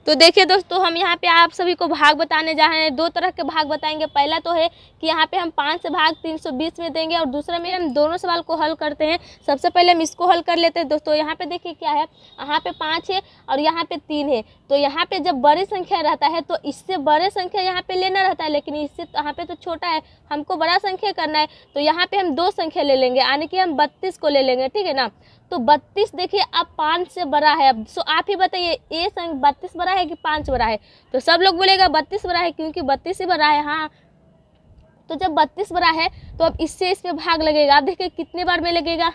तो देखिए दोस्तों, हम यहाँ पे आप सभी को भाग बताने जा रहे हैं। दो तरह के भाग बताएंगे। पहला तो है कि यहाँ पे हम 5 से भाग 320 में देंगे, और दूसरा में हम दोनों सवाल को हल करते हैं। सबसे पहले हम इसको हल कर लेते हैं दोस्तों। यहाँ पे देखिए क्या है, यहाँ पे 5 है और यहाँ पे 3 है। तो यहाँ पे जब बड़ी संख्या रहता है तो इससे बड़े संख्या यहाँ पे लेना रहता है, लेकिन इससे यहाँ पे तो छोटा है, हमको बड़ा संख्या करना है। तो यहाँ पे हम 2 संख्या ले लेंगे, यानी कि हम 32 को ले लेंगे, ठीक है ना। तो 32 देखिए अब 5 से बड़ा है। अब सो आप ही बताइए, ये 32 बड़ा है कि 5 बड़ा है? तो सब लोग बोलेगा 32 बड़ा है, क्योंकि 32 ही बड़ा है। हाँ, तो जब 32 बड़ा है तो अब इससे इसमें भाग लगेगा। आप देखिए कितने बार में लगेगा।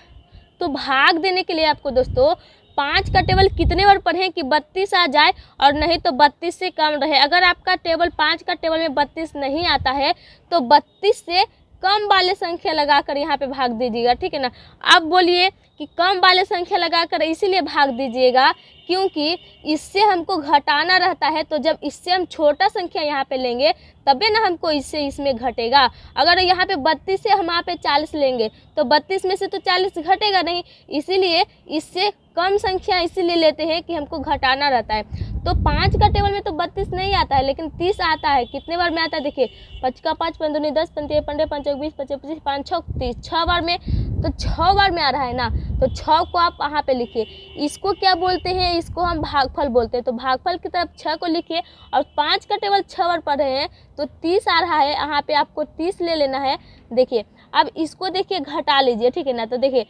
तो भाग देने के लिए आपको दोस्तों 5 का टेबल कितने बार पढ़ें कि 32 आ जाए, और नहीं तो 32 से कम रहे। अगर आपका टेबल 5 का टेबल में 32 नहीं आता है तो 32 से कम वाले संख्या लगाकर यहाँ पे भाग दीजिएगा, ठीक है ना। अब बोलिए कि कम वाले संख्या लगाकर इसीलिए भाग दीजिएगा क्योंकि इससे हमको घटाना रहता है। तो जब इससे हम छोटा संख्या यहाँ पे लेंगे तबे ना हमको इससे इसमें घटेगा। अगर यहाँ पे 32 से हम यहाँ पे 40 लेंगे तो 32 में से तो 40 घटेगा नहीं, इसीलिए इससे कम संख्या इसीलिए लेते हैं कि हमको घटाना रहता है। तो 5 का टेबल में तो 32 नहीं आता है, लेकिन 30 आता है। कितने बार में आता है देखिए, 5 का 5, 5 दूनी 10, 5 3 15, 5 20, 25 25, 5 6 30, 6 बार में। तो 6 बार में आ रहा है ना, तो 6 को आप वहाँ पे लिखिए। इसको क्या बोलते हैं? इसको हम भागफल बोलते हैं। तो भागफल की तरफ 6 को लिखिए, और 5 का टेबल 6 बार पढ़ रहे हैं तो 30 आ रहा है। यहाँ पे आपको 30 ले लेना है। देखिए अब इसको देखिए घटा लीजिए, ठीक है ना। तो देखिए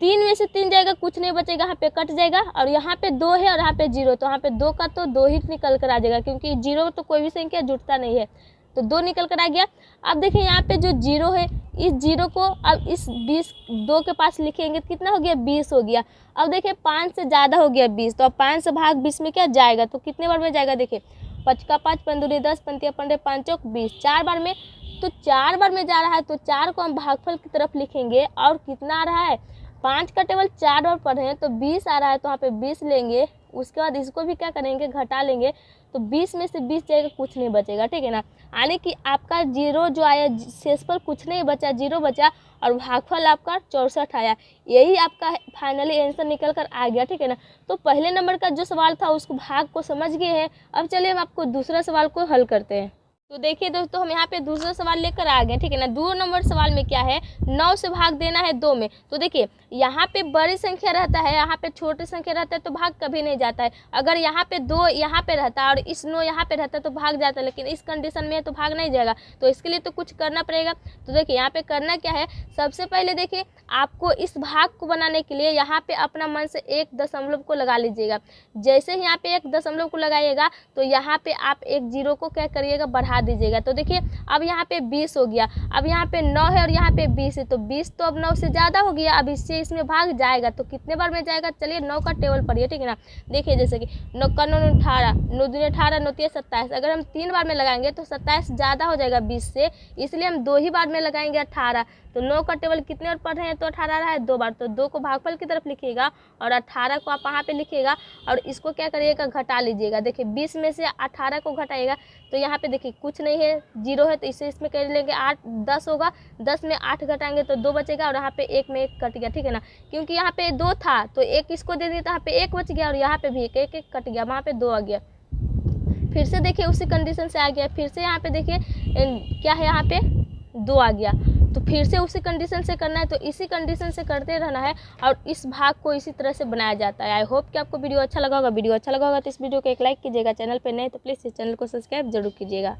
3 में से 3 जाएगा, कुछ नहीं बचेगा, यहाँ पे कट जाएगा। और यहाँ पे 2 है और यहाँ पे 0, तो यहाँ पे 2 का तो 2 ही निकल कर आ जाएगा, क्योंकि 0 तो कोई भी संख्या जुटता नहीं है। तो 2 निकल कर आ गया। अब देखिए यहाँ पे जो 0 है, इस 0 को अब इस 2 के पास लिखेंगे, कितना हो गया? 20 हो गया। अब देखिए 5 से ज़्यादा हो गया 20, तो अब 5 से भाग 20 में क्या जाएगा? तो कितने बार में जाएगा? देखिए 5 का 5, 5 दूनी 10, 5 15, 5 चौक 20, 4 बार में। तो 4 बार में जा रहा है, तो 4 को हम भागफल की तरफ लिखेंगे। और कितना आ रहा है? 5 का टेबल 4 बार पढ़े हैं तो 20 आ रहा है, तो वहाँ पे 20 लेंगे। उसके बाद इसको भी क्या करेंगे? घटा लेंगे। तो 20 में से 20 जाएगा, कुछ नहीं बचेगा, ठीक है ना। यानी कि आपका 0 जो आया, शेषफल कुछ नहीं बचा, 0 बचा, और भागफल आपका 64 आया। यही आपका फाइनली आंसर निकल कर आ गया, ठीक है ना। तो पहले नंबर का जो सवाल था उसको भाग को समझ गए हैं। अब चलिए हम आपको दूसरा सवाल को हल करते हैं। तो देखिए दोस्तों, हम यहाँ पे दूसरा सवाल लेकर आ गए, ठीक है ना। 2 नंबर सवाल में क्या है? 9 से भाग देना है 2 में। तो देखिए यहाँ पे बड़ी संख्या रहता है, यहाँ पे छोटी संख्या रहता है, तो भाग कभी नहीं जाता है। अगर यहाँ पे 2 यहाँ पे रहता है और इस 9 यहाँ पे रहता है तो भाग जाता है, लेकिन इस कंडीशन में है तो भाग नहीं जाएगा। तो इसके लिए तो कुछ करना पड़ेगा। तो देखिए यहाँ पे करना क्या है, सबसे पहले देखिए आपको इस भाग को बनाने के लिए यहाँ पे अपना मन से 1 दशमलव को लगा लीजिएगा। जैसे ही यहाँ पे 1 दशमलव को लगाइएगा तो यहाँ पे आप एक 0 को क्या करिएगा? बढ़ा दीजिएगा। तो देखिए अब यहाँ पे 20 हो गया। अब यहाँ पे 9 है और यहाँ पे 20 है, तो 20 तो अब 9 से ज़्यादा हो गया। अब इससे इसमें भाग जाएगा, तो कितने बार में जाएगा? चलिए 9 का टेबल पढ़िए, ठीक है ना। देखिए जैसे कि 9 का 9 18, 9 दूनी 18, 9 तिया 27। अगर हम 3 बार में लगाएंगे तो 27 ज़्यादा हो जाएगा 20 से, इसलिए हम 2 ही बार में लगाएंगे 18। तो 9 का टेबल कितने बार पढ़ रहे हैं? तो 18 रहा है 2 बार। तो 2 को भागफल की तरफ लिखिएगा और 18 को आप वहाँ पे लिखिएगा, और इसको क्या करिएगा? घटा लीजिएगा। देखिए 20 में से 18 को घटाइएगा तो यहाँ पे देखिए कुछ नहीं है, 0 है, तो इसे इसमें कर लेंगे 8, 10 होगा। 10 में 8 घटाएंगे तो 2 बचेगा, और यहाँ पे 1 में 1 कट गया, ठीक है ना। क्योंकि यहाँ पे 2 था तो 1 इसको दे दिया, तो यहाँ पे 1 बच गया, और यहाँ पे भी 1 1 कट गया, वहाँ पे 2 आ गया। फिर से देखिए उसी कंडीशन से आ गया। फिर से यहाँ पे देखिए क्या है, यहाँ पे 2 आ गया। तो फिर से उसी कंडीशन से करना है, तो इसी कंडीशन से करते रहना है, और इस भाग को इसी तरह से बनाया जाता है। आई होप कि आपको वीडियो अच्छा लगा होगा। वीडियो अच्छा लगा होगा तो इस वीडियो को एक लाइक कीजिएगा। चैनल पे नए तो प्लीज़ इस चैनल को सब्सक्राइब जरूर कीजिएगा।